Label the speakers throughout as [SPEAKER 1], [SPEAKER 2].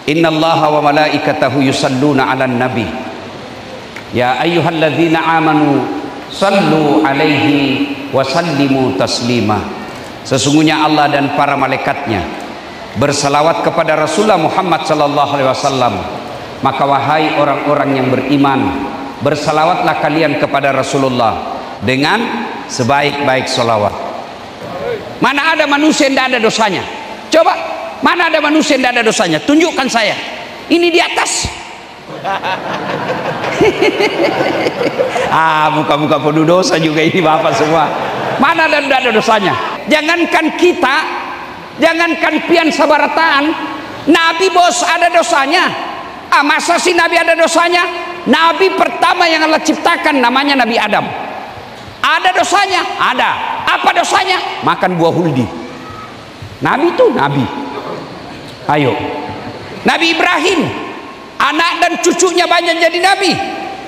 [SPEAKER 1] Innallaha wa malaikatahu yusalluna 'alan nabi. Ya ayyuhalladzina amanu sallu alaihi wa sallimu taslima. Sesungguhnya Allah dan para malaikatnya bersalawat kepada Rasulullah Muhammad sallallahu alaihi wasallam. Maka wahai orang-orang yang beriman, bersalawatlah kalian kepada Rasulullah dengan sebaik-baik salawat. Mana ada manusia yang tidak ada dosanya? Coba, mana ada manusia yang tidak ada dosanya? Tunjukkan saya. Ini di atas. Muka-muka penuh dosa juga ini bapak semua. Mana ada tidak ada dosanya? Jangankan kita, jangankan pian sabarataan, Nabi bos ada dosanya. Masa sih Nabi ada dosanya? Nabi pertama yang Allah ciptakan namanya Nabi Adam. Ada dosanya? Ada. Apa dosanya? Makan buah huldi. Nabi itu Nabi. Ayo. Nabi Ibrahim, anak dan cucunya banyak jadi Nabi.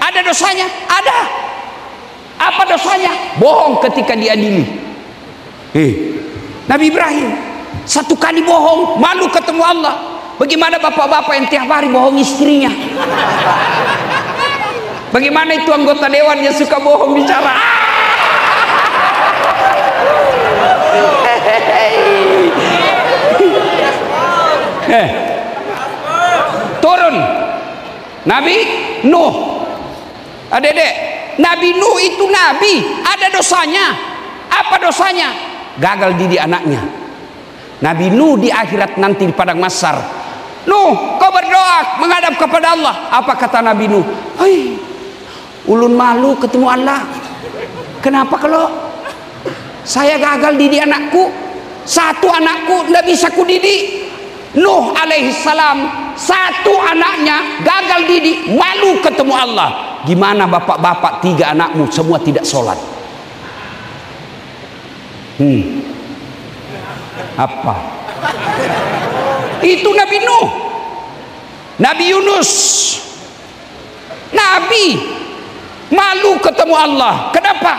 [SPEAKER 1] Ada dosanya? Ada. Apa dosanya? Bohong ketika diadili. Nabi Ibrahim satu kali bohong, malu ketemu Allah. Bagaimana bapak-bapak yang tiap hari bohong istrinya? Bagaimana itu anggota dewan yang suka bohong bicara? Turun Nabi Nuh. Adek-adek, Nabi Nuh itu Nabi, ada dosanya. Apa dosanya? Gagal didik anaknya. Nabi Nuh di akhirat nanti di padang mahsyar, Nuh, kau berdoa menghadap kepada Allah. Apa kata Nabi Nuh? Ulun malu ketemu Allah. Kenapa kalau saya gagal didik anakku? Satu anakku tidak bisa ku didik. Nuh alaihissalam, satu anaknya gagal didik, malu ketemu Allah. Gimana bapak-bapak tiga anakmu semua tidak sholat? Apa? Itu Nabi Nuh. Nabi Yunus, Nabi malu ketemu Allah. Kenapa?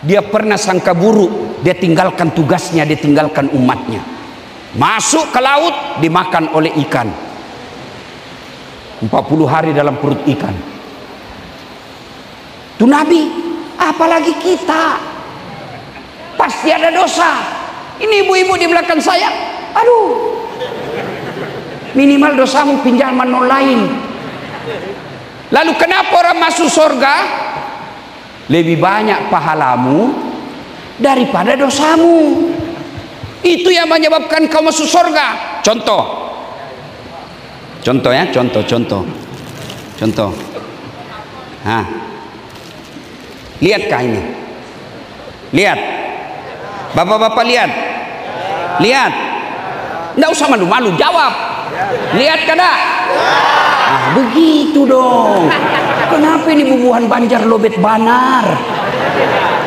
[SPEAKER 1] Dia pernah sangka buruk. Dia tinggalkan tugasnya, dia tinggalkan umatnya. Masuk ke laut, dimakan oleh ikan. 40 hari dalam perut ikan. Itu Nabi. Apalagi kita, pasti ada dosa. Ini ibu-ibu di belakang saya, aduh, minimal dosamu pinjaman online. Lalu kenapa orang masuk surga? Lebih banyak pahalamu daripada dosamu. Itu yang menyebabkan kau masuk surga. Contoh ya, contoh. Lihatkah ini? Lihat, bapak-bapak lihat. Nggak usah malu-malu, jawab. Lihat kada? Begitu dong. Kenapa ini bubuhan Banjar Lobet Banar?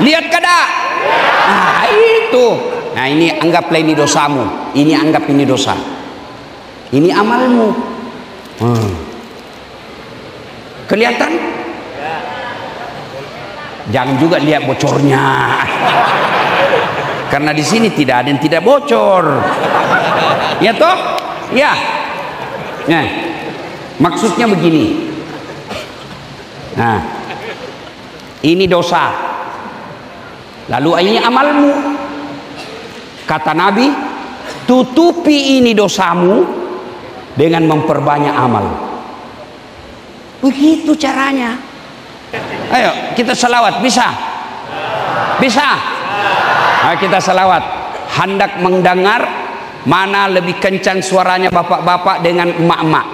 [SPEAKER 1] Lihat kada? Itu. Nah, ini anggaplah ini dosamu. Ini anggap ini dosa. Ini amalmu. Kelihatan? Jangan juga lihat bocornya. Karena di sini tidak ada yang tidak bocor. Ya toh? Ya. Nah, maksudnya begini. Nah, ini dosa. Lalu ini amalmu. Kata Nabi, tutupi ini dosamu dengan memperbanyak amal. Begitu caranya. Ayo kita selawat, bisa? Bisa? Ayo kita selawat. Hendak mendengar mana lebih kencang suaranya bapak-bapak dengan emak-emak.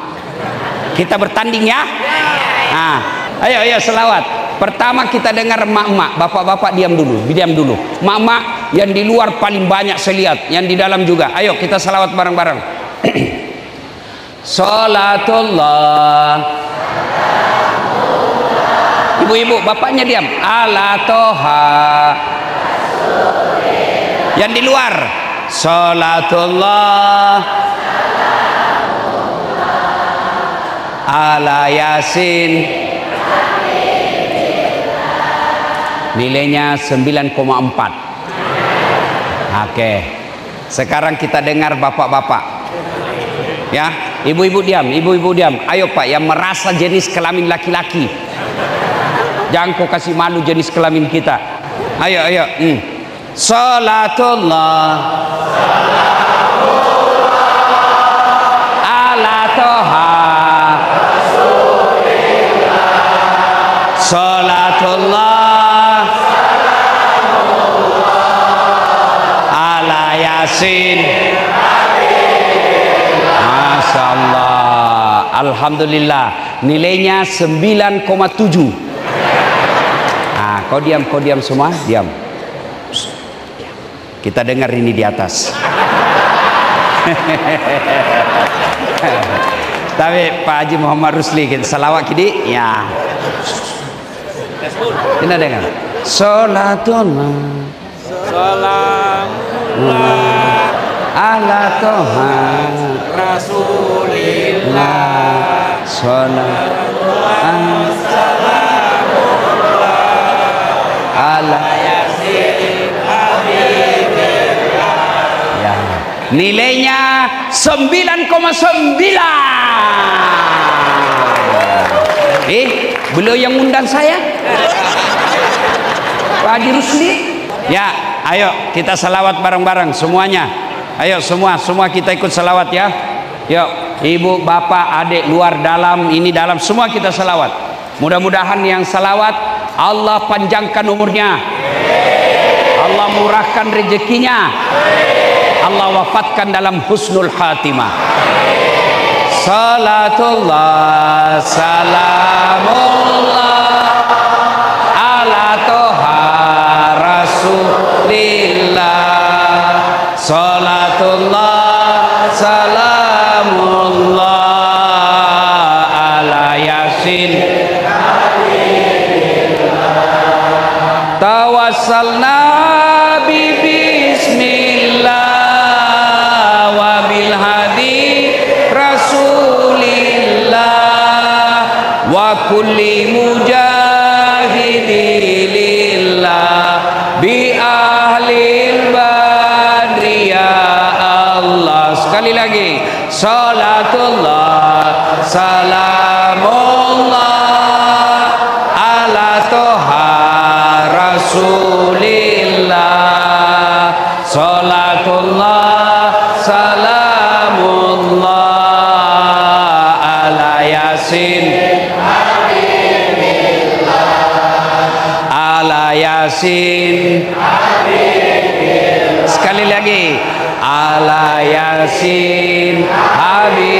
[SPEAKER 1] Kita bertanding ya? Nah, ayo selawat. Pertama kita dengar emak-emak, bapak-bapak diam dulu. Emak-emak yang di luar paling banyak saya lihat, yang di dalam juga. Ayo kita selawat bareng-bareng. Salatullah. Ibu-ibu, bapaknya diam. Ala toha. Yang di luar. Salatullah. Ala Yasin. Nilainya 9,4. Oke. Sekarang kita dengar bapak-bapak. Ya. ibu-ibu diam, ibu-ibu diam. Ayo Pak, yang merasa jenis kelamin laki-laki, jangan kau kasih malu jenis kelamin kita. Ayo, ayo. Salatullah ala toha, salatullah ala yasin. Masya Allah, alhamdulillah, nilainya 9,7. Nah, kau diam semua, diam. Kita dengar ini di atas. Tapi Pak Haji Muhammad Rusli kita salawat kini, ya. Kita dengar. Salatullah, salamullah ala toha rasulillah, salatullah ala yasin habibillah. Ya. Nilainya 9,9. Beliau yang undang saya, Pak Haji Rusli. Ya, ayo kita salawat bareng-bareng semuanya. Ayo semua kita ikut salawat ya. Yuk, ibu, bapak, adik, luar, dalam, ini dalam, semua kita salawat. Mudah-mudahan yang salawat Allah panjangkan umurnya, Allah murahkan rezekinya, Allah wafatkan dalam husnul khatimah. Salatullah salamullah ala toha rasulillah, salatullah salamullah ala yasin. Tawassalna bi bismillah wa bil hadi rasulillah wa kulli mujahidilillah bi ahlil badri ya Allah. Sekali lagi, salatullah salamullah ala toha rasulillah, salatullah salamullah ala yasin ala yasin. Sekali lagi, ala yasin habibillah.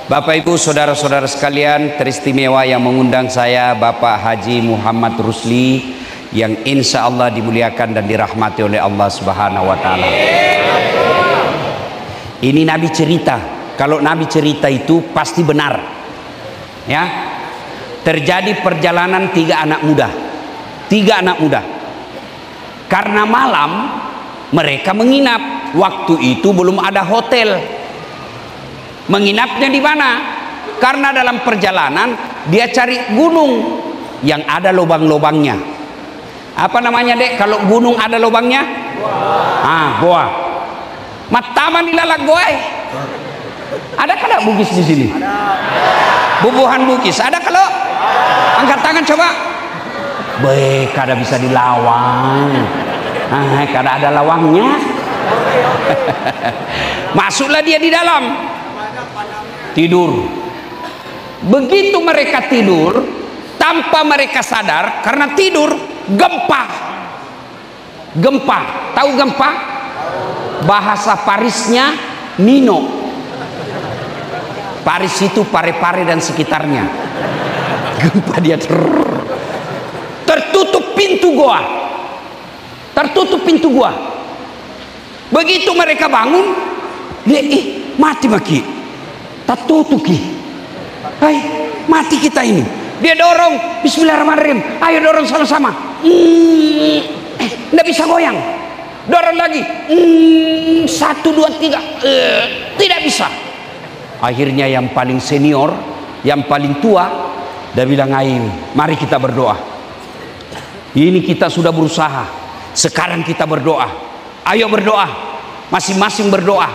[SPEAKER 1] Bapak Ibu saudara-saudara sekalian, teristimewa yang mengundang saya Bapak Haji Muhammad Rusli, yang insya Allah dimuliakan dan dirahmati oleh Allah Subhanahu wa Ta'ala. Ini Nabi cerita. Kalau Nabi cerita itu pasti benar, ya. Terjadi perjalanan tiga anak muda. Karena malam mereka menginap. Waktu itu belum ada hotel. Menginapnya di mana? Karena dalam perjalanan dia cari gunung yang ada lubang-lubangnya. Apa namanya, Dek, kalau gunung ada lubangnya? Goa. Mataman ilalak goa. Ada kada bugis di sini? Bubuhan bugis. Ada kalau? Angkat tangan coba. Baik, kada bisa dilawang. Kada ada lawangnya. Masuklah dia di dalam. Tidur. Begitu mereka tidur, tanpa mereka sadar, karena tidur, gempa. Tahu gempa? Bahasa Parisnya Nino. Paris itu Pare-Pare dan sekitarnya. Gempa dia. Tertutup pintu gua. Begitu mereka bangun, dia mati maki. Tertutup ki. Hai, mati kita ini. Dia dorong, bismillahirrahmanirrahim. Ayo dorong sama-sama. Nggak bisa goyang. Dorong lagi. 1, 2, 3. Tidak bisa. Akhirnya yang paling senior, yang paling tua, dia bilang, ayo, mari kita berdoa. Ini kita sudah berusaha. Sekarang kita berdoa. Ayo berdoa. Masing-masing berdoa.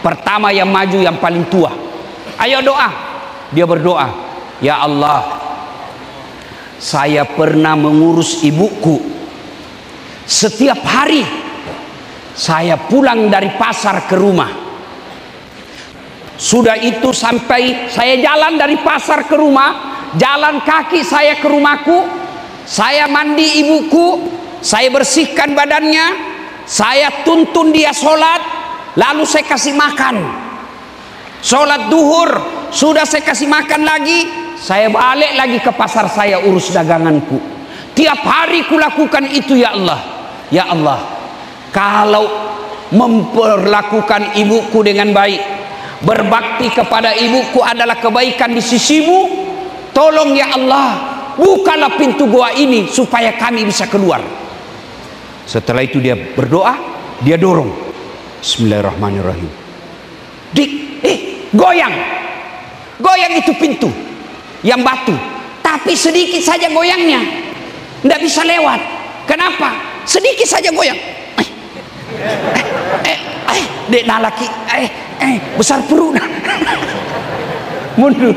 [SPEAKER 1] Pertama yang maju yang paling tua. Ayo doa. Dia berdoa, ya Allah, saya pernah mengurus ibuku. Setiap hari saya pulang dari pasar ke rumah. Sudah itu sampai saya jalan dari pasar ke rumah, jalan kaki saya ke rumahku, saya mandi ibuku, saya bersihkan badannya, saya tuntun dia sholat, lalu saya kasih makan. Sholat duhur, sudah saya kasih makan lagi, saya balik lagi ke pasar saya urus daganganku. Tiap hari kulakukan itu ya Allah. Ya Allah, kalau memperlakukan ibuku dengan baik, berbakti kepada ibuku adalah kebaikan di sisimu, tolong ya Allah, bukalah pintu goa ini supaya kami bisa keluar. Setelah itu dia berdoa, dia dorong. Bismillahirrahmanirrahim. Goyang itu pintu yang batu, tapi sedikit saja goyangnya, tidak bisa lewat. Kenapa? Sedikit saja goyang. Dek nalaki, besar perut. Mundur.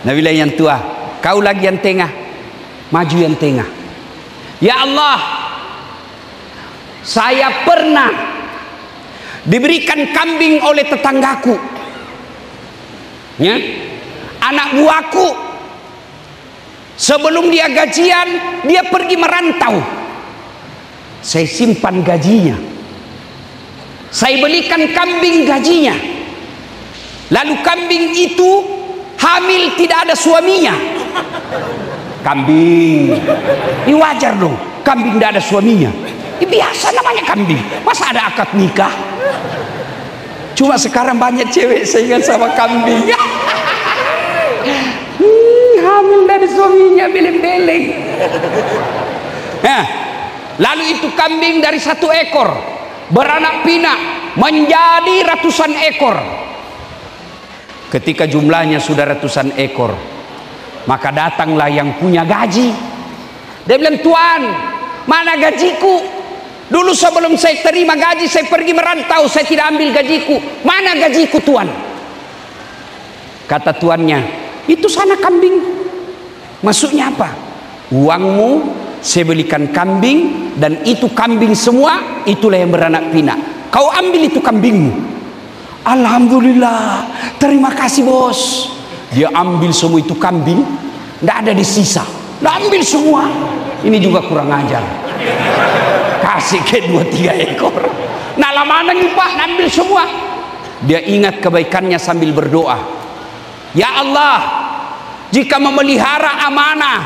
[SPEAKER 1] Nabilah yang tua, kau lagi yang tengah, maju yang tengah. Ya Allah, saya pernah diberikan kambing oleh tetanggaku, ya, anak buahku. Sebelum dia gajian, dia pergi merantau. Saya simpan gajinya, saya belikan kambing gajinya. Lalu kambing itu hamil, tidak ada suaminya. Kambing ini wajar dong, kambing tidak ada suaminya. Ini biasa namanya kambing, masa ada akad nikah? Cuma sekarang banyak cewek seingat sama kambing. Hamil dari suaminya, beleng-beleng. Lalu itu kambing dari 1 ekor beranak pinak menjadi ratusan ekor. Ketika jumlahnya sudah ratusan ekor, maka datanglah yang punya gaji. Dia bilang, Tuan, mana gajiku? Dulu sebelum saya terima gaji, saya pergi merantau, saya tidak ambil gajiku. Mana gajiku, Tuan? Kata tuannya, itu sana kambing. Maksudnya apa? Uangmu saya belikan kambing, dan itu kambing semua, itulah yang beranak pinak. Kau ambil itu kambingmu. Alhamdulillah, terima kasih bos. Dia ambil semua itu kambing, tidak ada di sisa. Dia ambil semua. Ini juga kurang ajar. Kasih ke 2-3 ekor. Nah, mana nih Pak, ambil semua. Dia ingat kebaikannya sambil berdoa, ya Allah, jika memelihara amanah,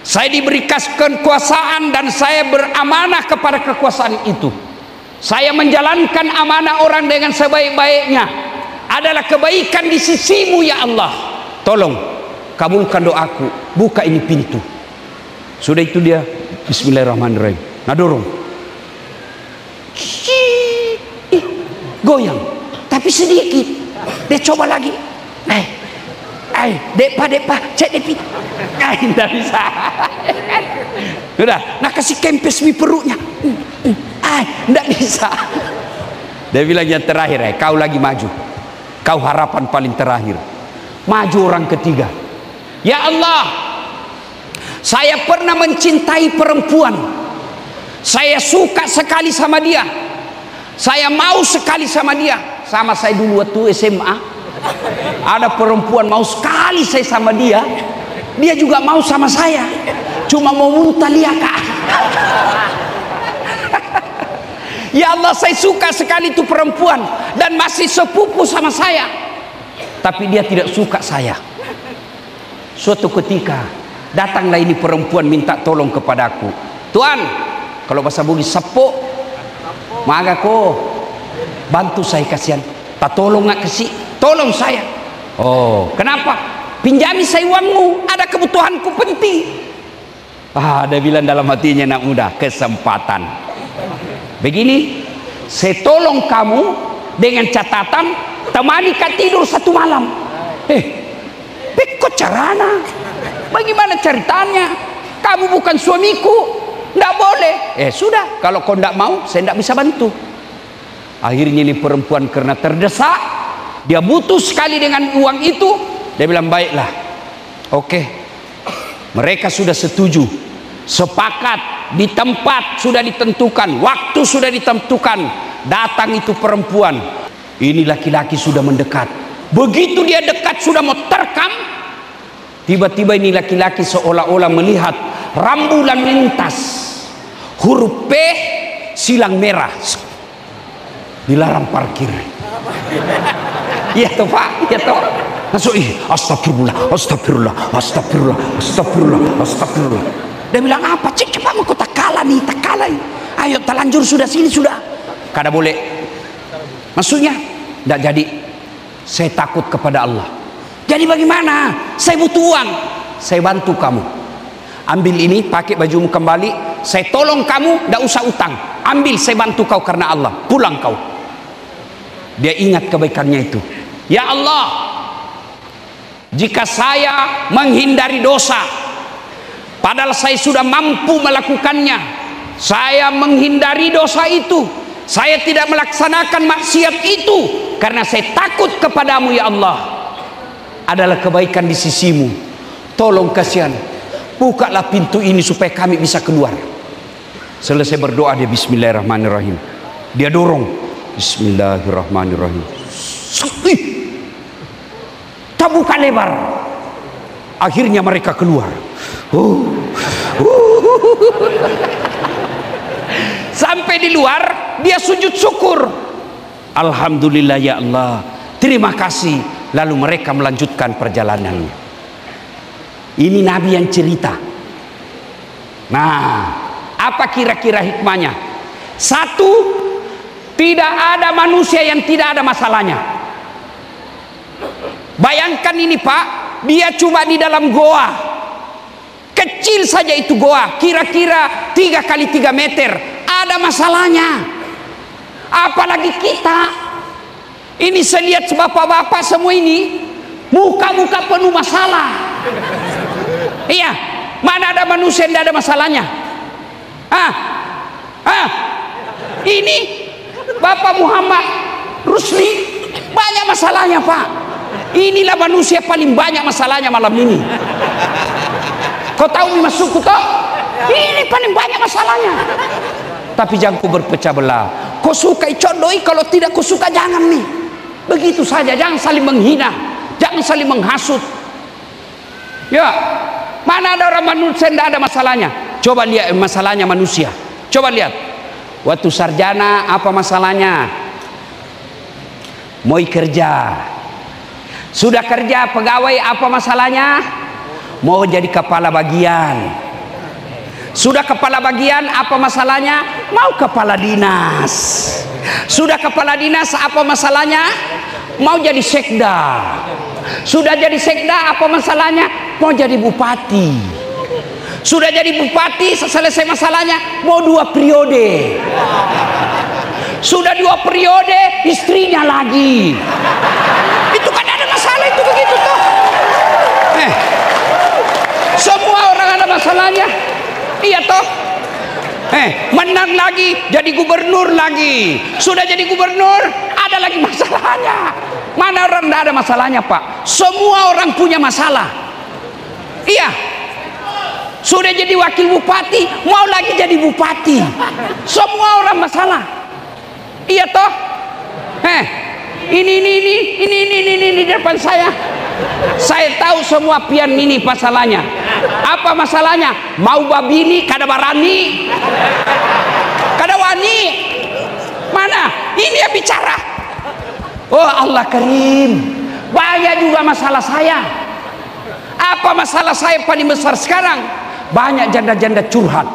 [SPEAKER 1] saya diberikan kekuasaan dan saya beramanah kepada kekuasaan itu, saya menjalankan amanah orang dengan sebaik-baiknya, adalah kebaikan di sisimu ya Allah. Tolong kabulkan doaku, buka ini pintu. Sudah itu dia Bismillahirrahmanirrahim. Nah, dorong. Goyang, tapi sedikit. Dia coba lagi. Dek pak, cek depi. Tidak bisa. Sudah, nah kasih kempes mi perutnya. Tidak bisa. Dia bilang yang terakhir, kau lagi maju. Kau harapan paling terakhir. Maju orang ketiga. Ya Allah, saya pernah mencintai perempuan. Saya suka sekali sama dia. Saya mau sekali sama dia. Sama saya dulu waktu SMA. Ada perempuan mau sekali saya sama dia. Dia juga mau sama saya. Cuma mau muntah liaka. Ya Allah, saya suka sekali itu perempuan. Dan masih sepupu sama saya. Tapi dia tidak suka saya. Suatu ketika datanglah ini perempuan minta tolong kepadaku. Tuan, kalau bahasa Bugis sepuk, maka kau bantu saya, kasihan. Tak tolong nggak kasih, tolong saya. Oh, kenapa? Pinjami saya uangmu, ada kebutuhanku penting. Dia bilang dalam hatinya, nak muda, kesempatan. Begini, saya tolong kamu dengan catatan temani kau tidur 1 malam. Kok carana? Bagaimana ceritanya? Kamu bukan suamiku, Tidak boleh. Sudah, kalau kau tidak mau, saya tidak bisa bantu. Akhirnya ini perempuan karena terdesak, dia butuh sekali dengan uang itu. Dia bilang, baiklah, oke, mereka sudah setuju, sepakat, di tempat sudah ditentukan, waktu sudah ditentukan. Datang itu perempuan, ini laki-laki sudah mendekat. Begitu dia dekat sudah mau terkam, tiba-tiba ini laki-laki seolah-olah melihat rambulan lintas, huruf P silang merah, dilarang parkir. Iya toh Pak, iya toh. Langsung astagfirullah, astagfirullah, astagfirullah, astagfirullah, astagfirullah. Dia bilang apa? Cik, cepat mau tak kalah nih, tak kalah. Ayo terlanjur sudah, sini sudah. Kada boleh. Maksudnya tidak jadi. Saya takut kepada Allah. Jadi bagaimana? Saya butuh uang. Saya bantu kamu. Ambil ini, pakai bajumu kembali. Saya tolong kamu, tidak usah utang. Ambil, saya bantu kau karena Allah. Pulang kau. Dia ingat kebaikannya itu. Ya Allah, jika saya menghindari dosa, padahal saya sudah mampu melakukannya, saya menghindari dosa itu, saya tidak melaksanakan maksiat itu karena saya takut kepadamu ya Allah, adalah kebaikan di sisimu. Tolong kasihan, bukalah pintu ini supaya kami bisa keluar. Selesai berdoa dia bismillahirrahmanirrahim. Dia dorong bismillahirrahmanirrahim. Terbuka lebar. Akhirnya mereka keluar. Sampai di luar dia sujud syukur. Alhamdulillah ya Allah, terima kasih. Lalu mereka melanjutkan perjalanannya. Ini Nabi yang cerita. Nah, apa kira-kira hikmahnya? Satu, tidak ada manusia yang tidak ada masalahnya. Bayangkan ini Pak, dia cuma di dalam goa, kecil saja itu goa, kira-kira 3 kali 3 meter, ada masalahnya. Apalagi kita, ini saya lihat bapak-bapak semua ini, muka-muka penuh masalah. Iya, mana ada manusia yang tidak ada masalahnya? Ini Bapak Muhammad Rusli banyak masalahnya Pak. Inilah manusia paling banyak masalahnya malam ini. Kau tahu Mas Suku toh? Ini paling banyak masalahnya. Tapi jangan kau berpecah belah. Kau suka icodoi, kalau tidak kau suka jangan nih. Begitu saja, jangan saling menghina, jangan saling menghasut. Ya, mana ada orang manusia tidak ada masalahnya? Coba lihat masalahnya manusia. Coba lihat. Waktu sarjana apa masalahnya? Mau kerja. Sudah kerja pegawai apa masalahnya? Mau jadi kepala bagian. Sudah kepala bagian apa masalahnya? Mau kepala dinas. Sudah kepala dinas apa masalahnya? Mau jadi sekda. Sudah jadi sekda apa masalahnya? Mau jadi bupati. Sudah jadi bupati, selesai masalahnya mau 2 periode. Sudah 2 periode, istrinya lagi. Itu kan ada masalah itu begitu toh. Semua orang ada masalahnya. Iya toh. Menang lagi, jadi gubernur lagi. Sudah jadi gubernur, ada lagi masalahnya. Mana orang tidak ada masalahnya Pak? Semua orang punya masalah. Iya. Sudah jadi wakil bupati, mau lagi jadi bupati. Semua orang masalah. Iya toh? Ini di depan saya. Saya tahu semua pian ini masalahnya. Apa masalahnya? Mau babini kada barani. Kada wani. Mana? Ini yang bicara. Oh Allah Karim. Banyak juga masalah saya. Apa masalah saya paling besar sekarang? Banyak janda-janda curhat.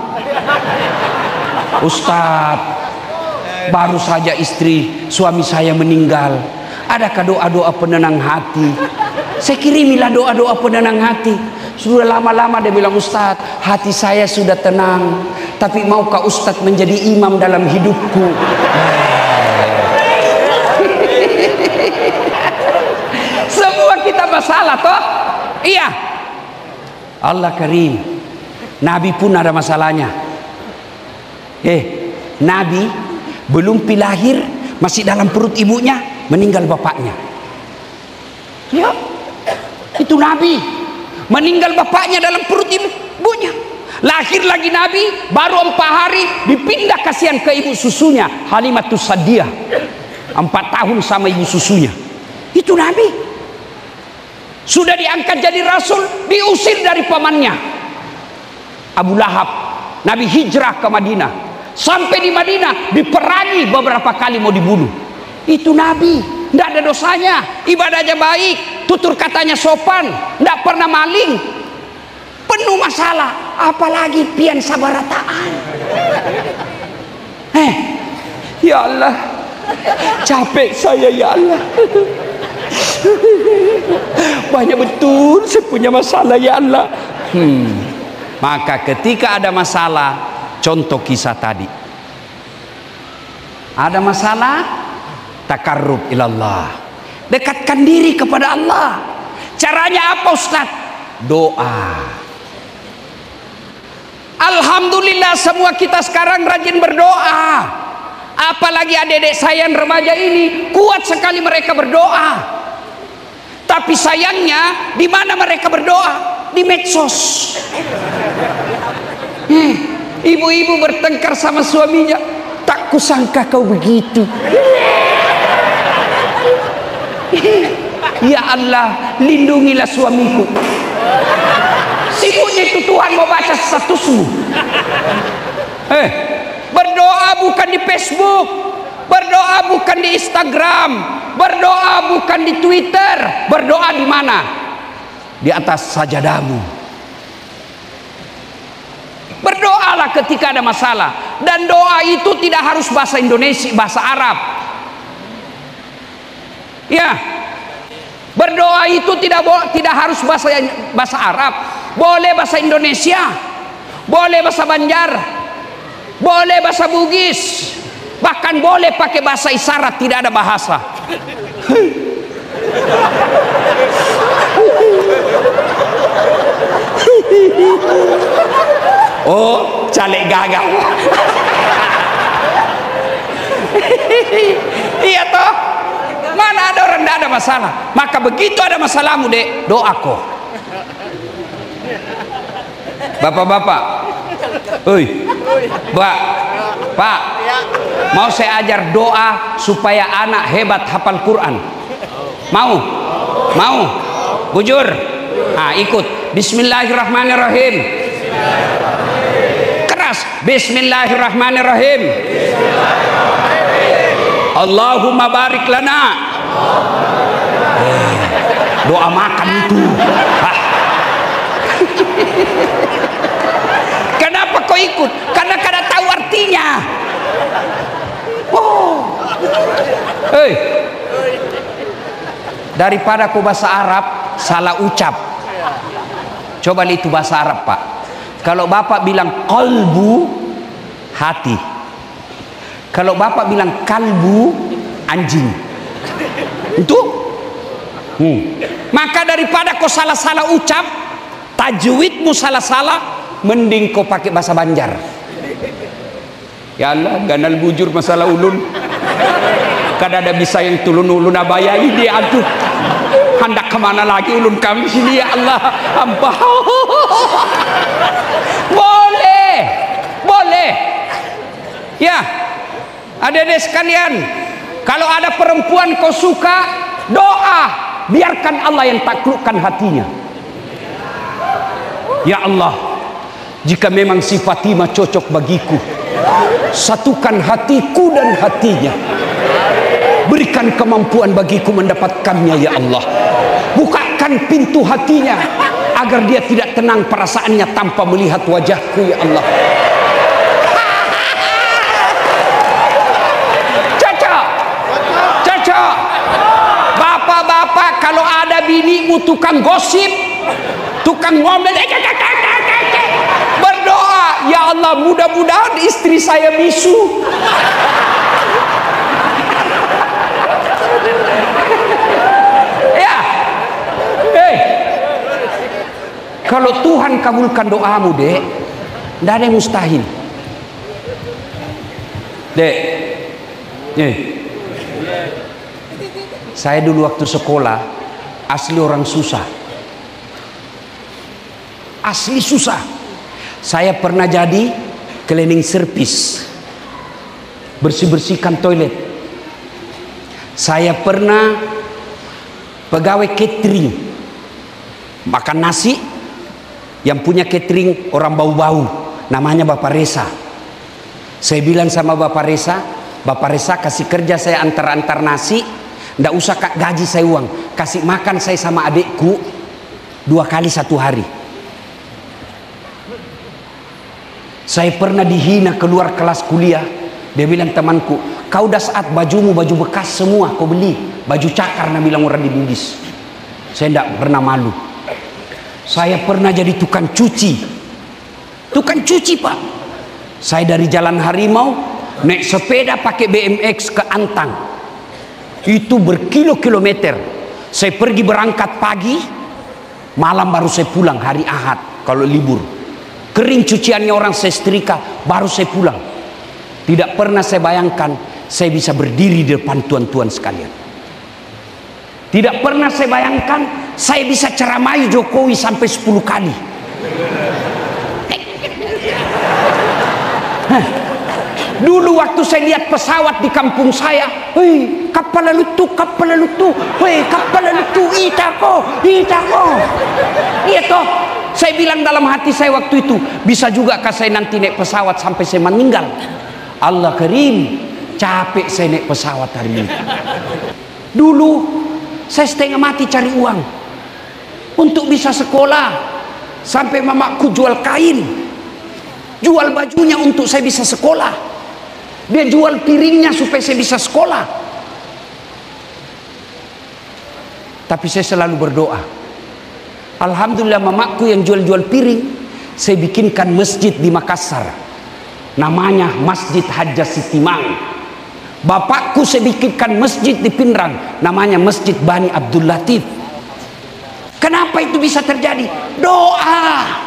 [SPEAKER 1] Ustadz, baru saja suami saya meninggal. Adakah doa-doa penenang hati? Saya kirimilah doa-doa penenang hati. Sudah lama-lama dia bilang, Ustadz, hati saya sudah tenang, tapi maukah Ustadz menjadi imam dalam hidupku? Semua kita masalah toh? Iya. Allah Karim. Nabi pun ada masalahnya. Nabi belum lahir, masih dalam perut ibunya, meninggal bapaknya. Ya, itu Nabi meninggal bapaknya dalam perut ibunya. Lahir lagi Nabi, baru 4 hari dipindah kasihan ke ibu susunya, Halimatus Sa'diyah. 4 tahun sama ibu susunya. Itu Nabi. Sudah diangkat jadi rasul, diusir dari pamannya Abu Lahab. Nabi hijrah ke Madinah. Sampai di Madinah diperangi beberapa kali mau dibunuh. Itu Nabi, tidak ada dosanya, ibadahnya baik, tutur katanya sopan, tidak pernah maling. Penuh masalah, apalagi pian sabarataan. Ya Allah, capek saya ya Allah. Banyak betul saya punya masalah ya Allah. Maka ketika ada masalah, contoh kisah tadi, ada masalah, takarrub ilallah, dekatkan diri kepada Allah. Caranya apa Ustaz? Doa. Alhamdulillah semua kita sekarang rajin berdoa. Apalagi adik-adik saya yang remaja ini, kuat sekali mereka berdoa. Tapi sayangnya, di mana mereka berdoa? Di medsos. Ibu-ibu bertengkar sama suaminya, tak kusangka kau begitu. Ya Allah, lindungilah suamiku. Ibunya itu Tuhan mau baca statusmu. Berdoa bukan di Facebook, berdoa bukan di Instagram, berdoa bukan di Twitter. Berdoa di mana? Di atas sajadamu. Berdoalah ketika ada masalah. Dan doa itu tidak harus bahasa Indonesia, bahasa Arab. Ya, berdoa itu tidak harus bahasa Arab. Boleh bahasa Indonesia, boleh bahasa Banjar, boleh bahasa Bugis, bahkan boleh pakai bahasa isyarat, tidak ada bahasa. Oh, caleg gagal. Iya toh, mana ada orang tidak ada masalah. Maka begitu ada masalahmu dek, doaku. Bapak-bapak, Pak, mau saya ajar doa supaya anak hebat hafal Quran. Mau? Bujur? Ikut. Bismillahirrahmanirrahim. Keras. Bismillahirrahmanirrahim. Allahumma barik lana. Doa makan itu. Kenapa kau ikut? Karena tahu artinya. Daripada kau bahasa Arab salah ucap, coba itu bahasa Arab Pak. Kalau Bapak bilang qalbu, hati. Kalau Bapak bilang kalbu, anjing. Itu maka daripada kau salah-salah ucap, tajwidmu salah-salah, mending kau pakai bahasa Banjar. Ya Allah, ganal bujur masalah ulun. Kada ada bisa yang tulun ulun abaya ini, aduh. Hendak kemana lagi ulun kami sini ya Allah. Ampah. Boleh. Ya, adik-adik sekalian, kalau ada perempuan kau suka, doa, biarkan Allah yang taklukkan hatinya. Ya Allah, jika memang si Fatimah cocok bagiku, satukan hatiku dan hatinya. Berikan kemampuan bagiku mendapatkannya ya Allah. Bukakan pintu hatinya agar dia tidak tenang perasaannya tanpa melihat wajahku ya Allah. Cocok. Bapak-bapak, kalau ada binimu tukang gosip, tukang ngomel, berdoa, ya Allah, mudah-mudahan istri saya bisu. Ya, kalau Tuhan kabulkan doamu dek, tidak ada yang mustahil. Dek, saya dulu waktu sekolah asli orang susah, asli susah. Saya pernah jadi cleaning service, bersih-bersihkan toilet. Saya pernah pegawai catering, makan nasi. Yang punya catering orang bau-bau, namanya Bapak Resa. Saya bilang sama Bapak Resa kasih kerja saya antar-antar nasi, ndak usah gaji saya uang, kasih makan saya sama adikku 2 kali 1 hari. Saya pernah dihina keluar kelas kuliah. Dia bilang, temanku, kau udah saat bajumu baju bekas semua kau beli, baju cakar, nah bilang orang di Bugis. Saya ndak pernah malu. Saya pernah jadi tukang cuci Pak. Saya dari Jalan Harimau naik sepeda pakai BMX ke Antang, itu berkilo-kilometer. Saya pergi berangkat pagi, malam baru saya pulang hari Ahad kalau libur. Kering cuciannya orang saya setrika, baru saya pulang. Tidak pernah saya bayangkan saya bisa berdiri di depan tuan-tuan sekalian. Tidak pernah saya bayangkan saya bisa ceramai Jokowi sampai 10 kali. Dulu waktu saya lihat pesawat di kampung saya, hei, kapal lalu tu, hei, kapal lalu tu, itako. Iya toh, saya bilang dalam hati saya waktu itu, bisa juga kah saya nanti naik pesawat sampai saya meninggal. Allah Karim, capek saya naik pesawat hari ini. Dulu saya setengah mati cari uang untuk bisa sekolah, sampai mamaku jual kain, jual bajunya untuk saya bisa sekolah. Dia jual piringnya supaya saya bisa sekolah. Tapi saya selalu berdoa, alhamdulillah mamaku yang jual-jual piring, saya bikinkan masjid di Makassar, namanya Masjid Hajjah Sitimang. Bapakku saya bikinkan masjid di Pinrang, namanya Masjid Bani Abdul Latif. Kenapa itu bisa terjadi? Doa.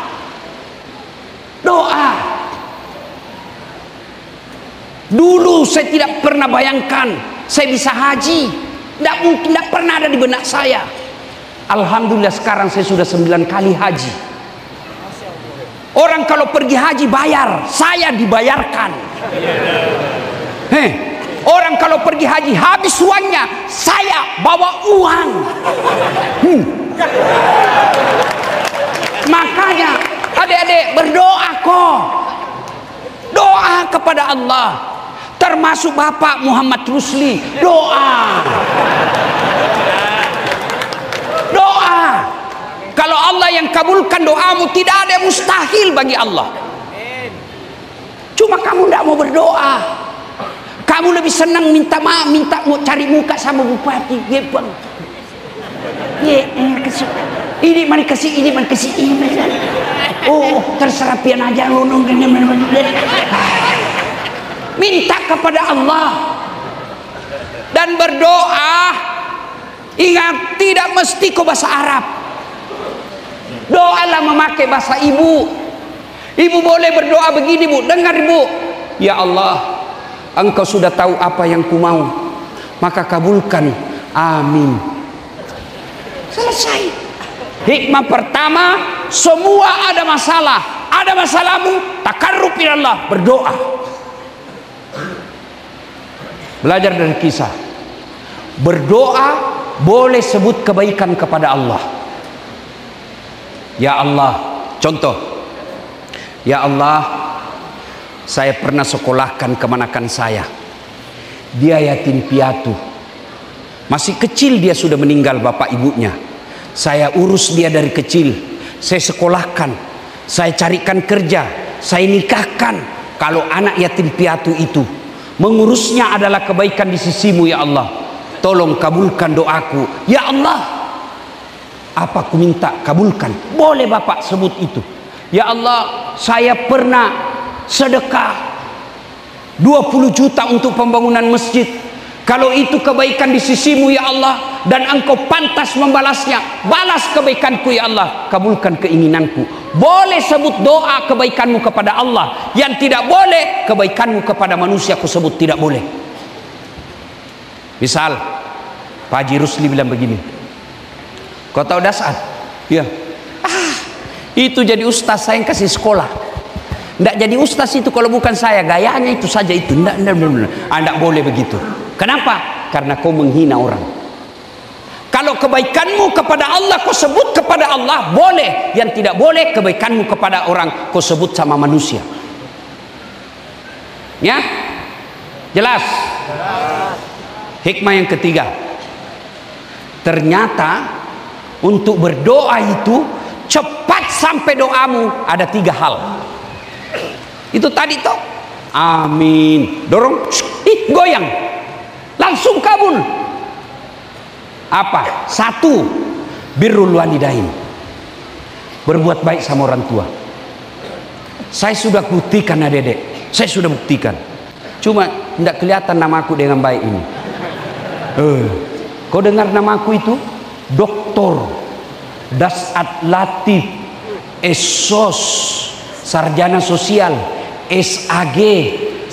[SPEAKER 1] Dulu saya tidak pernah bayangkan saya bisa haji. Tidak mungkin, tidak pernah ada di benak saya. Alhamdulillah sekarang saya sudah 9 kali haji. Orang kalau pergi haji bayar, saya dibayarkan. Orang kalau pergi haji habis uangnya, saya bawa uang. Makanya adik-adik berdoa kok. Doa kepada Allah. Termasuk Bapak Muhammad Rusli, doa. Kalau Allah yang kabulkan doamu, tidak ada yang mustahil bagi Allah. Cuma kamu tidak mau berdoa. Kamu lebih senang minta maaf, mau cari muka sama bupati. Ini mana kasih. Oh, terserah pian aja. Minta kepada Allah dan berdoa. Ingat, tidak mesti kau bahasa Arab. Doalah memakai bahasa ibu. Ibu boleh berdoa begini, Bu. Dengar, Bu. Ya Allah, Engkau sudah tahu apa yang ku mau, maka kabulkan. Amin. Selesai. Hikmah pertama, semua ada masalah. Ada masalahmu, takarrub ilallah, berdoa. Belajar dari kisah. Berdoa boleh sebut kebaikan kepada Allah. Ya Allah, contoh. Ya Allah, saya pernah sekolahkan kemanakan saya. Dia yatim piatu. Masih kecil dia sudah meninggal bapak ibunya. Saya urus dia dari kecil. Saya sekolahkan. Saya carikan kerja. Saya nikahkan. Kalau anak yatim piatu itu, mengurusnya adalah kebaikan di sisimu ya Allah. Tolong kabulkan doaku. Ya Allah, apa ku minta kabulkan. Boleh bapak sebut itu. Ya Allah, saya pernah sedekah 20 juta untuk pembangunan masjid. Kalau itu kebaikan di sisimu ya Allah, dan engkau pantas membalasnya. Balas kebaikanku ya Allah, kabulkan keinginanku. Boleh sebut doa kebaikanmu kepada Allah. Yang tidak boleh kebaikanmu kepada manusia kau sebut tidak boleh. Misal Pak Haji Rusli bilang begini, kau tahu Dasat? Ya. Itu jadi ustaz saya yang kasih sekolah. Tidak jadi ustaz itu kalau bukan saya, gayanya itu saja itu. Tidak boleh begitu. Kenapa? Karena kau menghina orang. Kalau kebaikanmu kepada Allah kau sebut kepada Allah boleh. Yang tidak boleh kebaikanmu kepada orang kau sebut sama manusia. Ya? Jelas? Hikmah yang ketiga, ternyata untuk berdoa itu cepat sampai doamu ada 3 hal. Itu tadi toh, amin, dorong, goyang, langsung kabul. Apa? 1, birrul walidain, berbuat baik sama orang tua. Saya sudah buktikan adik-adik, saya sudah buktikan. Cuma tidak kelihatan namaku dengan baik ini. Kau dengar namaku itu? Doktor Dasat Latif Esos, sarjana sosial, SAG,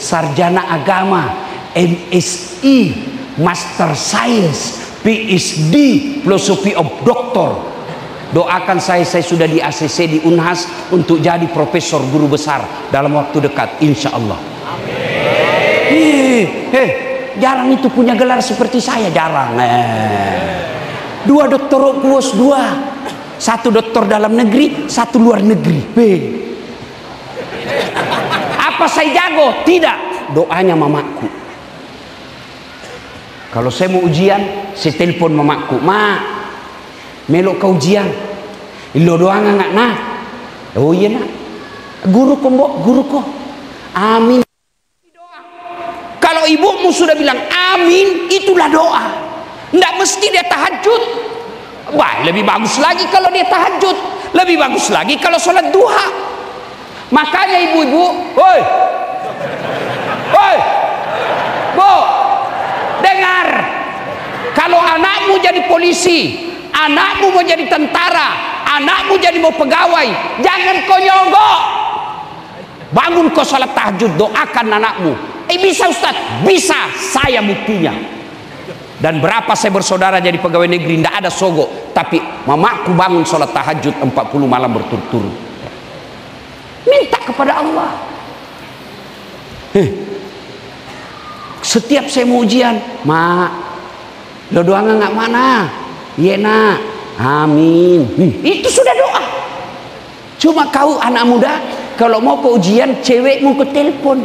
[SPEAKER 1] sarjana agama, MSI, Master Science, PhD, Philosophy of Doctor. Doakan saya sudah di ACC di Unhas untuk jadi profesor guru besar dalam waktu dekat, insya Allah. Jarang itu punya gelar seperti saya, jarang. 2 doktor kuos 2, 1 doktor dalam negeri, 1 luar negeri. Apa saya jago? Tidak. Doanya mamaku. Kalau saya mau ujian, saya telepon mamaku, "Ma, melok ke ujian. Lo doang enggak nah?" "Oh iya nak." "Guru ko, Mbok, guru ko." "Amin." Doa. Kalau ibumu sudah bilang amin, itulah doa. Tidak mesti dia tahajud. Wah, lebih bagus lagi kalau dia tahajud. Lebih bagus lagi kalau sholat duha. Makanya ibu-ibu, woi, Bu, dengar. Kalau anakmu jadi polisi, anakmu mau jadi tentara, anakmu jadi mau pegawai, jangan kau nyogok. Bangun kau sholat tahajud, doakan anakmu. Bisa Ustaz? Bisa, saya buktinya. Dan berapa saya bersaudara jadi pegawai negeri, tidak ada sogok. Tapi mamaku bangun sholat tahajud 40 malam berturut-turut. Minta kepada Allah. Setiap saya mau ujian, "Mak, lo doang nggak mana?" "Iya nak." "Amin." Itu sudah doa. Cuma kau anak muda, kalau mau ke ujian, cewekmu ke telepon.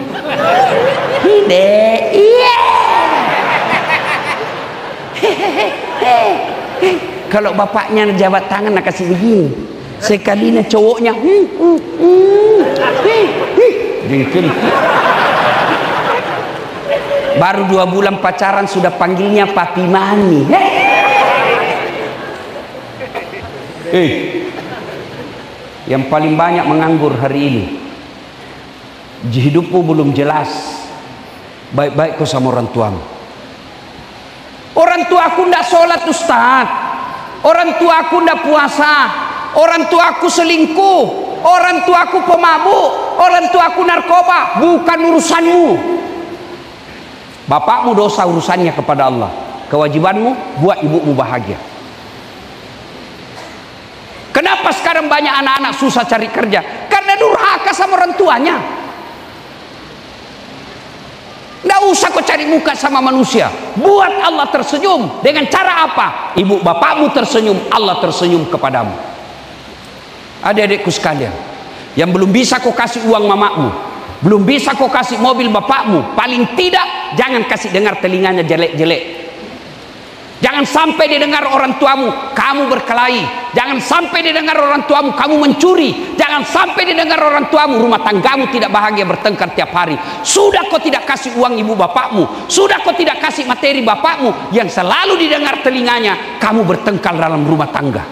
[SPEAKER 1] Iya. Kalau bapaknya jabat tangan nak kasih begini, sekalinya cowoknya baru 2 bulan pacaran sudah panggilnya papi mami. Yang paling banyak menganggur hari ini, hidupmu belum jelas. Baik-baik kau sama orang tuamu. Orang tuaku tidak sholat Ustaz, orang tuaku tidak puasa, orang tuaku selingkuh, orang tuaku pemabuk, orang tuaku narkoba. Bukan urusanmu. Bapakmu dosa, urusannya kepada Allah. Kewajibanmu buat ibumu bahagia. Kenapa sekarang banyak anak-anak susah cari kerja? Karena durhaka sama orang tuanya. Tidak usah kau cari muka sama manusia. Buat Allah tersenyum. Dengan cara apa? Ibu bapakmu tersenyum, Allah tersenyum kepadamu. Adik-adikku sekalian, yang belum bisa kau kasih uang mamamu, belum bisa kau kasih mobil bapakmu, paling tidak jangan kasih dengar telinganya jelek-jelek. Jangan sampai didengar orang tuamu kamu berkelahi. Jangan sampai didengar orang tuamu kamu mencuri. Jangan sampai didengar orang tuamu rumah tanggamu tidak bahagia, bertengkar tiap hari. Sudah kau tidak kasih uang ibu bapakmu, sudah kau tidak kasih materi bapakmu, yang selalu didengar telinganya kamu bertengkar dalam rumah tangga.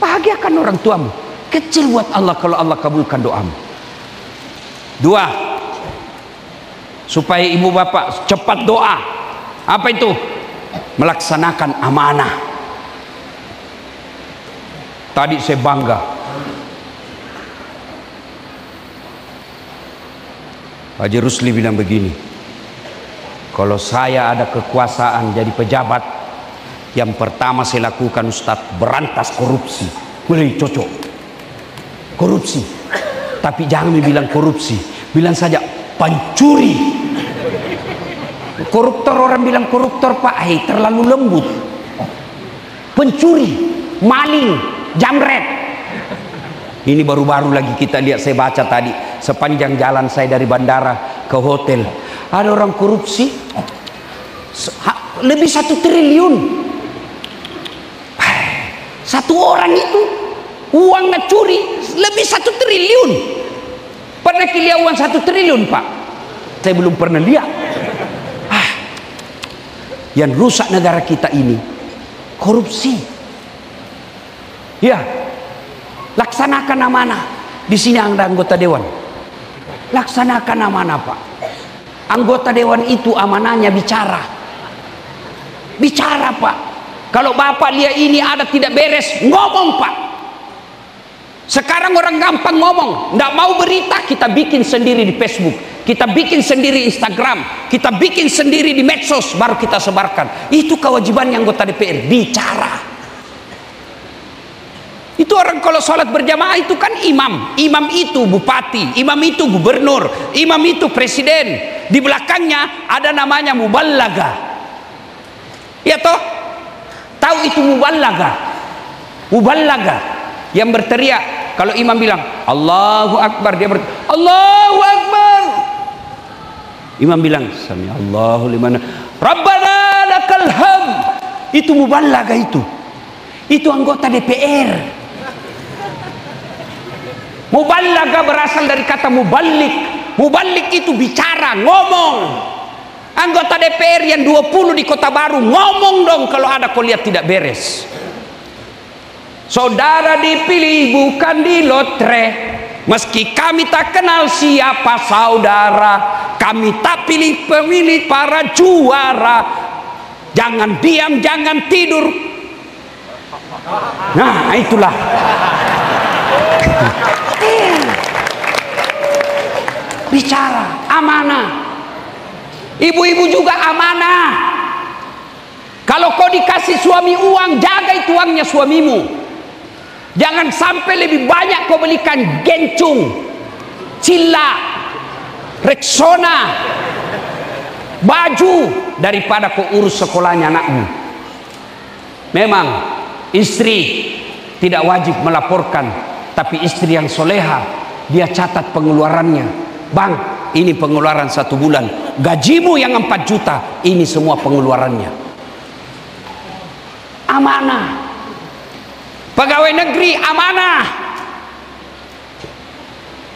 [SPEAKER 1] Bahagiakan orang tuamu. Kecil buat Allah kalau Allah kabulkan doamu. 2, supaya ibu bapak cepat doa. Apa itu? melaksanakan amanah. Tadi saya bangga. Haji Rusli bilang begini, kalau saya ada kekuasaan jadi pejabat, yang pertama saya lakukan Ustaz, berantas korupsi. Boleh cocok. Korupsi. Tapi jangan bilang korupsi, bilang saja pencuri. Koruptor, orang bilang koruptor Pak, terlalu lembut. Pencuri, maling, jamret. Ini baru-baru lagi kita lihat, saya baca tadi sepanjang jalan saya dari bandara ke hotel, ada orang korupsi lebih 1 triliun. Satu orang itu uang ngecuri lebih 1 triliun. Pernah lihat uang 1 triliun Pak? Saya belum pernah lihat. Yang rusak negara kita ini korupsi. Ya, laksanakan amanah. Di sini ada anggota dewan, laksanakan amanah Pak. Anggota dewan itu amanahnya bicara. Bicara Pak. Kalau Bapak lihat ini ada tidak beres, ngomong Pak. Sekarang orang gampang ngomong, nggak mau berita, kita bikin sendiri di Facebook, kita bikin sendiri Instagram, kita bikin sendiri di medsos, baru kita sebarkan. Itu kewajiban yang anggota DPR, bicara. Itu orang kalau sholat berjamaah itu kan imam, imam itu bupati, imam itu gubernur, imam itu presiden, di belakangnya ada namanya muballaga. Ya toh, tahu itu muballaga? Muballaga yang berteriak. Kalau imam bilang Allahu Akbar, dia berteriak Allahu Akbar. Imam bilang Sami Allahu liman Rabbana lakal hamd. Itu muballaga itu. Itu anggota DPR. Muballaga berasal dari kata muballik. Muballik itu bicara, ngomong. Anggota DPR yang 20 di Kota Baru ngomong dong kalau ada kau lihat tidak beres. Saudara dipilih bukan di lotre. Meski kami tak kenal siapa saudara, kami tak pilih pemilih para juara. Jangan diam, jangan tidur. Nah itulah. Bicara, amanah. Ibu-ibu juga amanah. Kalau kau dikasih suami uang, jaga itu uangnya suamimu. Jangan sampai lebih banyak kau belikan gencung, cilla, Rexona, baju daripada kau urus sekolahnya anakmu. Memang istri tidak wajib melaporkan, tapi istri yang soleha dia catat pengeluarannya. Bang, ini pengeluaran 1 bulan. Gajimu yang 4 juta, ini semua pengeluarannya. Amanah. Pegawai negeri amanah.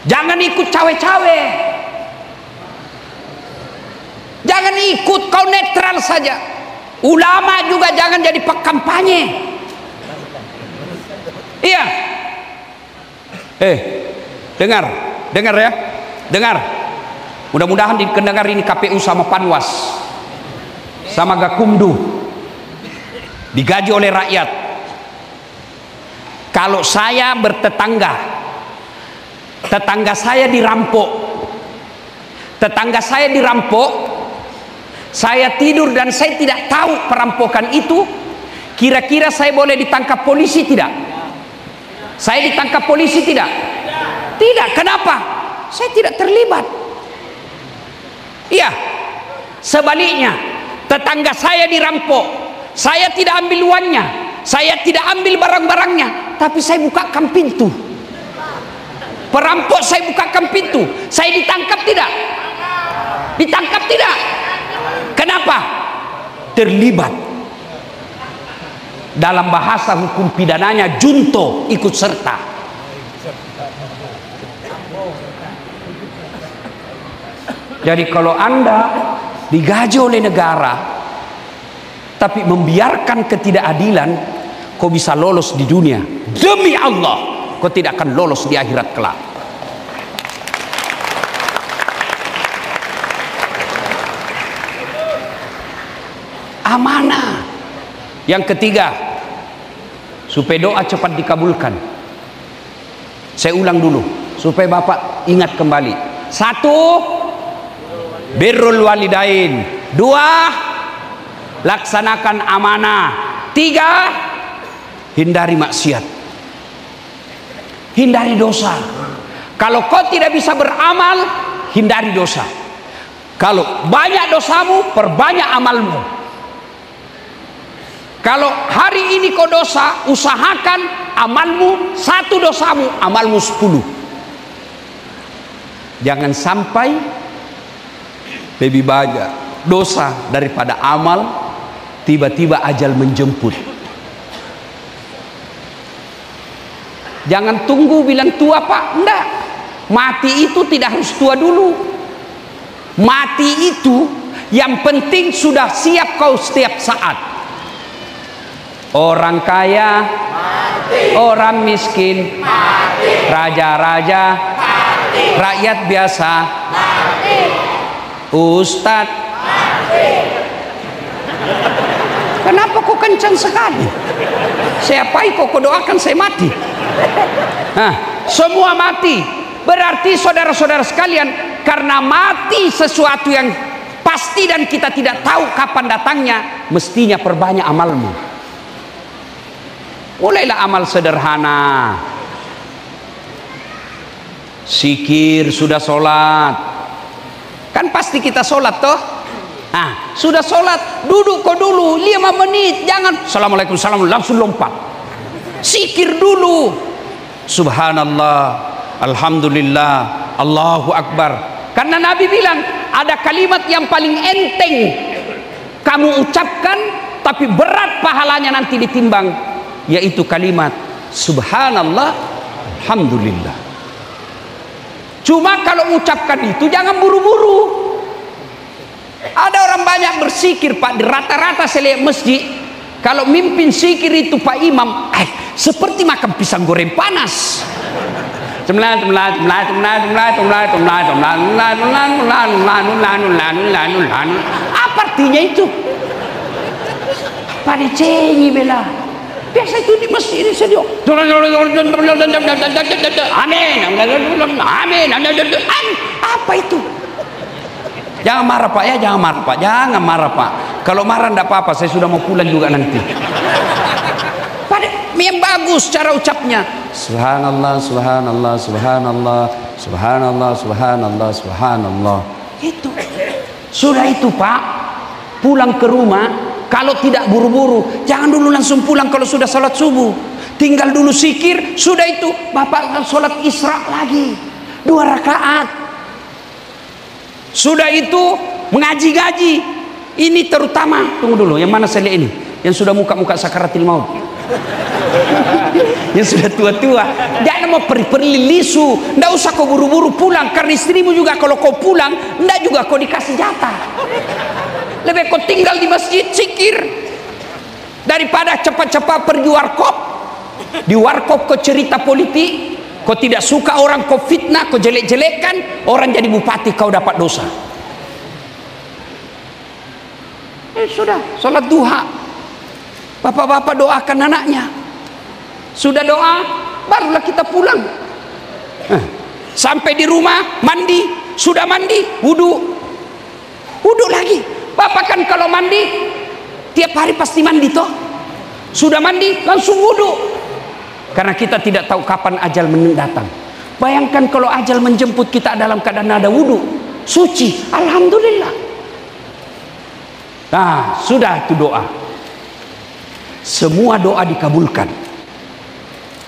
[SPEAKER 1] Jangan ikut cawe-cawe. Jangan ikut, kau netral saja. Ulama juga jangan jadi pekampanye. Iya. Dengar ya. Dengar. Mudah-mudahan dikendengar ini KPU sama Panwas. Sama Gakumdu. Digaji oleh rakyat. Kalau saya bertetangga, tetangga saya dirampok, saya tidur dan saya tidak tahu perampokan itu, kira-kira saya boleh ditangkap polisi tidak? Saya ditangkap polisi tidak? Tidak. Kenapa? Saya tidak terlibat. Iya. Sebaliknya, tetangga saya dirampok, saya tidak ambil uangnya, saya tidak ambil barang-barangnya, tapi saya bukakan pintu. Perampok saya bukakan pintu. Saya ditangkap tidak? Ditangkap tidak? Kenapa? Terlibat. Dalam bahasa hukum pidananya junto, ikut serta. Jadi kalau Anda digaji oleh negara tapi membiarkan ketidakadilan, kau bisa lolos di dunia. Demi Allah, kau tidak akan lolos di akhirat kelak. Amanah. Yang ketiga, supaya doa cepat dikabulkan. Saya ulang dulu supaya Bapak ingat kembali. 1, birrul walidain. 2, laksanakan amanah. 3, hindari maksiat, hindari dosa. Kalau kau tidak bisa beramal, hindari dosa. Kalau banyak dosamu, perbanyak amalmu. Kalau hari ini kau dosa, usahakan amalmu 1 dosamu, amalmu 10. Jangan sampai lebih banyak dosa daripada amal, tiba-tiba ajal menjemput. Jangan tunggu bilang tua Pak, enggak. Mati itu tidak harus tua dulu. Mati itu yang penting sudah siap kau setiap saat. Orang kaya mati, orang miskin mati, raja-raja mati, rakyat biasa mati, ustadz mati. Kenapa kok kencang sekali? Siapa kok doakan saya mati? Nah, semua mati. Berarti saudara-saudara sekalian, karena mati sesuatu yang pasti dan kita tidak tahu kapan datangnya, mestinya perbanyak amalmu. Mulailah amal sederhana. Zikir, sudah sholat, kan pasti kita sholat toh. Nah, sudah sholat, duduk kok dulu 5 menit, jangan assalamualaikum salam langsung lompat. Zikir dulu, subhanallah, alhamdulillah, Allahu akbar. Karena Nabi bilang ada kalimat yang paling enteng kamu ucapkan tapi berat pahalanya nanti ditimbang, yaitu kalimat subhanallah, alhamdulillah. Cuma kalau ucapkan itu jangan buru-buru. Ada orang banyak berzikir Pak, di rata-rata saya lihat masjid, kalau mimpin zikir itu Pak Imam, seperti makan pisang goreng panas. Apa artinya itu? Pada cengi bela. Biasa itu di masjid ini saya amin. Apa itu? Jangan marah Pak ya, jangan marah Pak, jangan marah Pak. Kalau marah enggak apa-apa, saya sudah mau pulang juga nanti. Pada yang bagus cara ucapnya. Subhanallah, subhanallah, subhanallah, subhanallah, subhanallah, subhanallah. Itu. Sudah itu Pak, pulang ke rumah, kalau tidak buru-buru, jangan dulu langsung pulang kalau sudah salat subuh. Tinggal dulu zikir, sudah itu Bapak akan salat Isra lagi 2 rakaat. Sudah itu mengaji-ngaji. Ini terutama, tunggu dulu, yang mana saya lihat ini? Yang sudah muka-muka sakaratil maut. Yang sudah tua-tua, jangan mau perli lisu. Nggak usah kau buru-buru pulang, karena istrimu juga kalau kau pulang, nggak juga kau dikasih jatah. Lebih kau tinggal di masjid zikir daripada cepat-cepat pergi warkop. Di warkop kau cerita politik, kau tidak suka orang kau fitnah, kau jelek-jelekkan, orang jadi bupati kau dapat dosa. Sudah, sholat duha, bapak-bapak doakan anaknya. Sudah doa, barulah kita pulang. Sampai di rumah, mandi, sudah mandi, wudhu lagi. Bapak kan kalau mandi, tiap hari pasti mandi toh. Sudah mandi, langsung wudhu. Karena kita tidak tahu kapan ajal datang. Bayangkan kalau ajal menjemput kita dalam keadaan ada wudhu, suci, alhamdulillah. Nah, sudah itu doa. Semua doa dikabulkan.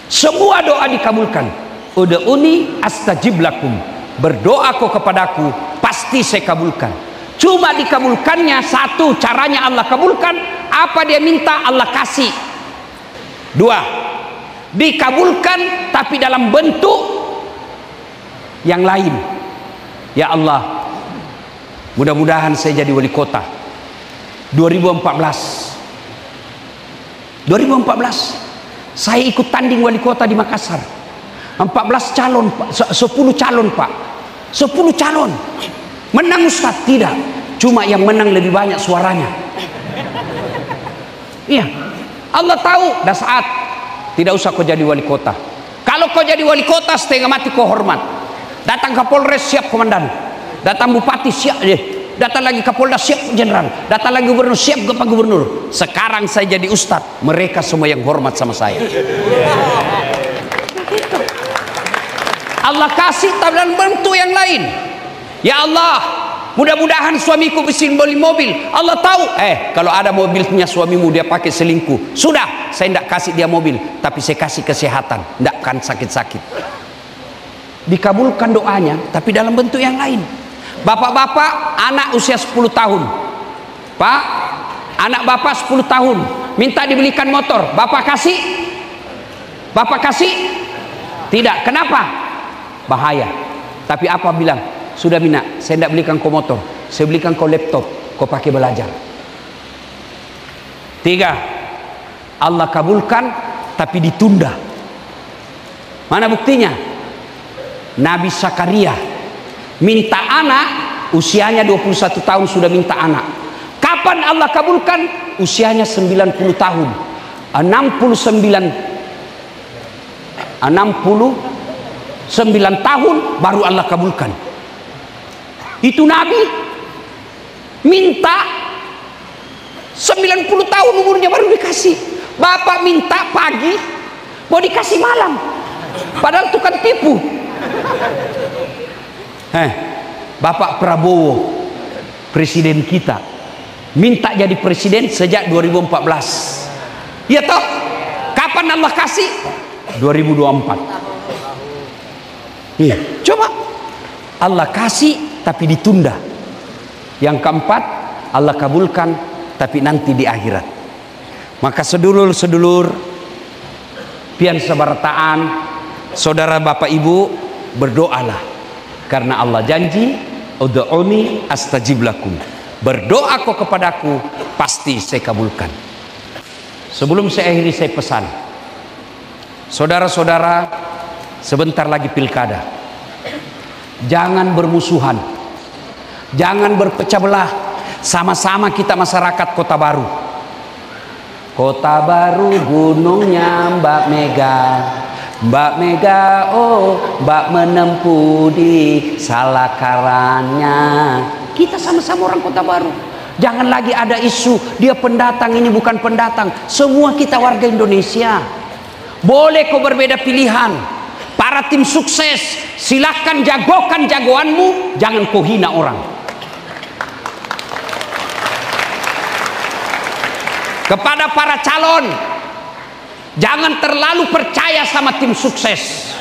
[SPEAKER 1] Semua doa dikabulkan. Ud'uni astajib lakum. Berdoa kau kepadaku, pasti saya kabulkan. Cuma dikabulkannya satu, caranya Allah kabulkan, apa dia minta Allah kasih. 2, dikabulkan tapi dalam bentuk yang lain. Ya Allah, mudah-mudahan saya jadi wali kota 2014 saya ikut tanding wali kota di Makassar. 14 calon Pak, 10 calon Pak, 10 calon. Menang Ustaz? Tidak, cuma yang menang lebih banyak suaranya. Iya, Allah tahu dah saat tidak usah kau jadi wali kota. Kalau kau jadi wali kota setengah mati kau hormat. Datang Kapolres siap komandan, datang bupati siap deh, datang lagi Kapolda siap jenderal, datang lagi gubernur siap pak gubernur. Sekarang saya jadi ustadz, mereka semua yang hormat sama saya. Allah kasih dalam bentuk yang lain. Ya Allah, mudah-mudahan suamiku bisa beli mobil. Allah tahu, kalau ada mobilnya suamimu dia pakai selingkuh, sudah, saya tidak kasih dia mobil, tapi saya kasih kesehatan, tidak akan sakit-sakit. Dikabulkan doanya, tapi dalam bentuk yang lain. Bapak-bapak, anak usia 10 tahun, Pak, anak bapak 10 tahun, minta dibelikan motor, bapak kasih? Bapak kasih? Tidak, kenapa? Bahaya. Tapi apa bilang? Sudah Mina, saya tidak belikan kau motor, saya belikan kau laptop, kau pakai belajar. 3, Allah kabulkan tapi ditunda. Mana buktinya? Nabi Zakaria minta anak, usianya 21 tahun sudah minta anak. Kapan Allah kabulkan? Usianya 90 tahun, 69 tahun baru Allah kabulkan. Itu Nabi minta 90 tahun umurnya baru dikasih. Bapak minta pagi mau dikasih malam, padahal itu kan tipu. Bapak Prabowo presiden kita minta jadi presiden sejak 2014. Ya toh, kapan Allah kasih? 2024. Iya, coba Allah kasih tapi ditunda. Yang keempat, Allah kabulkan tapi nanti di akhirat. Maka sedulur-sedulur pian sebarataan, saudara bapak ibu, berdoalah karena Allah janji, ud'uni astajib lakum. Berdoa kau kepadaku, pasti saya kabulkan. Sebelum saya akhiri, saya pesan, saudara-saudara, sebentar lagi pilkada. Jangan bermusuhan, jangan berpecah belah. Sama-sama kita masyarakat Kota Baru. Kota Baru gunungnya Mbak Mega. Mbak Mega, oh Mbak menempuh di salakarannya. Kita sama-sama orang Kota Baru. Jangan lagi ada isu dia pendatang, ini bukan pendatang. Semua kita warga Indonesia. Boleh kau berbeda pilihan. Para tim sukses, silakan jagokan jagoanmu, jangan kau hina orang. Kepada para calon, jangan terlalu percaya sama tim sukses.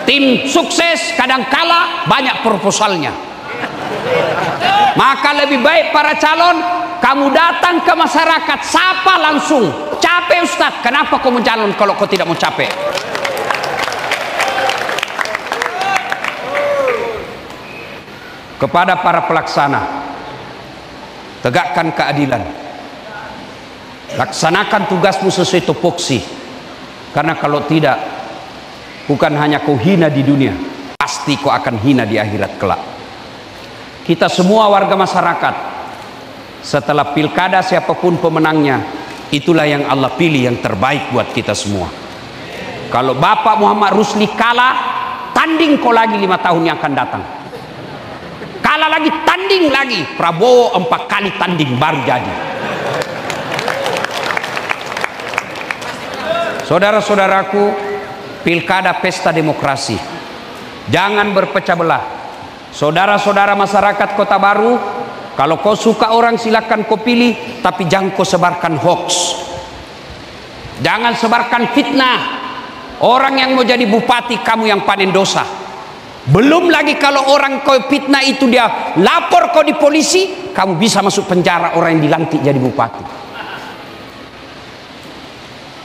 [SPEAKER 1] Tim sukses kadangkala banyak proposalnya. Maka lebih baik para calon, kamu datang ke masyarakat, sapa langsung. Capek Ustaz, kenapa kau mencalon kalau kau tidak mau capek? Kepada para pelaksana, tegakkan keadilan, laksanakan tugasmu sesuai tupoksi. Karena kalau tidak, bukan hanya kau hina di dunia, pasti kau akan hina di akhirat kelak. Kita semua warga masyarakat, setelah pilkada siapapun pemenangnya, itulah yang Allah pilih yang terbaik buat kita semua. Kalau Bapak Muhammad Rusli kalah, tanding kau lagi 5 tahun yang akan datang. Kalah lagi, tanding lagi. Prabowo 4 kali tanding baru jadi. Saudara-saudaraku, pilkada pesta demokrasi. Jangan berpecah belah. Saudara-saudara masyarakat Kota Baru, kalau kau suka orang silakan kau pilih, tapi jangan kau sebarkan hoax. Jangan sebarkan fitnah. Orang yang mau jadi bupati, kamu yang panen dosa. Belum lagi kalau orang kau fitnah itu dia lapor kau di polisi, kamu bisa masuk penjara orang yang dilantik jadi bupati.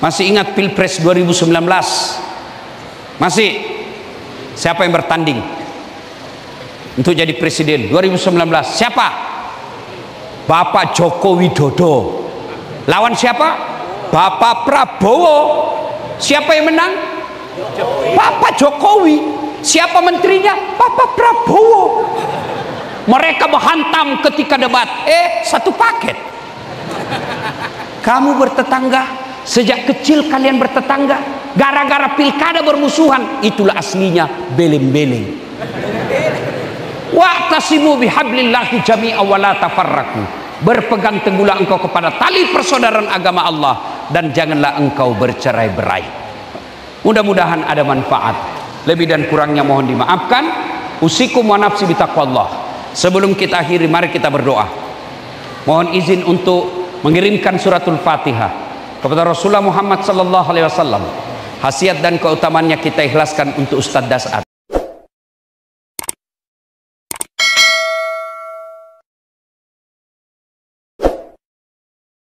[SPEAKER 1] Masih ingat Pilpres 2019? Masih? Siapa yang bertanding untuk jadi presiden 2019? Siapa? Bapak Joko Widodo. Lawan siapa? Bapak Prabowo. Siapa yang menang? Bapak Jokowi. Siapa menterinya? Bapak Prabowo. Mereka menghantam ketika debat. Satu paket. Kamu bertetangga, sejak kecil kalian bertetangga, gara-gara pilkada bermusuhan. Itulah aslinya beleng-beleng. Wa'tasimu bihablillahi jami'a wa la tafarraqu. Berpegang teguhlah engkau kepada tali persaudaraan agama Allah, dan janganlah engkau bercerai-berai. Mudah-mudahan ada manfaat. Lebih dan kurangnya mohon dimaafkan. Usikum wa nafsi bitaqwallah. Sebelum kita akhiri, mari kita berdoa. Mohon izin untuk mengirimkan suratul Fatihah kepada Rasulullah Muhammad sallallahu alaihi wasallam. Khasiat dan keutamaannya kita ikhlaskan untuk Ustadz Das'ad.